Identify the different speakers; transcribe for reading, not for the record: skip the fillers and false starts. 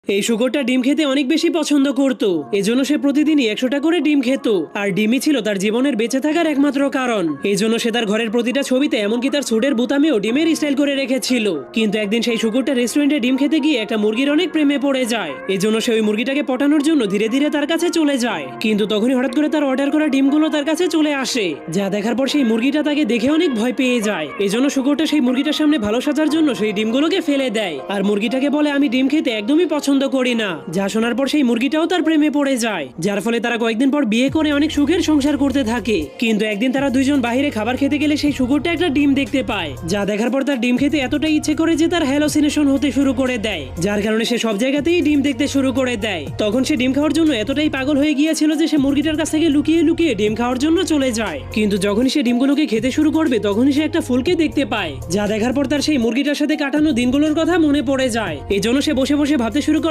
Speaker 1: এই শুকরটা ডিম খেতে অনেক বেশি পছন্দ করত। এজন্য সে প্রতিদিনই 100টা করে ডিম খেত। আর ডিমই ছিল তার জীবনের বেঁচে থাকার একমাত্র কারণ। এই জন্য সে তার ঘরের প্রতিটা ছবিতে এমনকি তার স্যুটের বোতামেও ডিমের স্টাইল করে রেখেছিল। কিন্তু একদিন সেই শুকরটা রেস্টুরেন্টে ডিম খেতে গিয়ে একটা মুরগির অনেক প্রেমে পড়ে যায়। এজন্য সে ওই মুরগিটাকে পটানোর জন্য ধীরে ধীরে তার কাছে চলে যায়। কিন্তু তখনই হঠাৎ করে তার অর্ডার করা ডিমগুলো তার কাছে চলে আসে, যা দেখার পর সেই মুরগিটা তাকে দেখে অনেক ভয় পেয়ে যায়। এজন্য শুকরটা সেই মুরগিটার সামনে ভালো সাজার জন্য সেই ডিমগুলোকে ফেলে দেয় আর মুরগিটাকে বলে, আমি ডিম খেতে একদমই পছন্দ করি না। যা শোনার পর সেই মুরগিটাও তার প্রেমে পড়ে যায়, যার ফলে তারা কয়েকদিন পর বিয়ে করে অনেক সুখের সংসার করতে থাকে। কিন্তু একদিন তারা দুইজন বাইরে খাবার খেতে গেলে সেই শুকরটা একটা ডিম দেখতে পায়, যা দেখার পর তার ডিম খেতে এতটাই ইচ্ছে করে যে তার হ্যালোসিনেশন হতে শুরু করে দেয়, যার কারণে সে সব জায়গাতেই ডিম দেখতে শুরু করে দেয়। তখন সে ডিম খাওয়ার জন্য এতটাই পাগল হয়ে গিয়েছিল যে সে মুরগিটার কাছ থেকে লুকিয়ে লুকিয়ে ডিম খাওয়ার জন্য চলে যায়। কিন্তু যখনই সে ডিমগুলোকে খেতে শুরু করবে তখনই সে একটা ফুলকে দেখতে পায়, যা দেখার পর তার সেই মুরগিটার সাথে কাটানো দিনগুলোর কথা মনে পড়ে যায়। এজন্য সে বসে বসে ভাবতে শুরু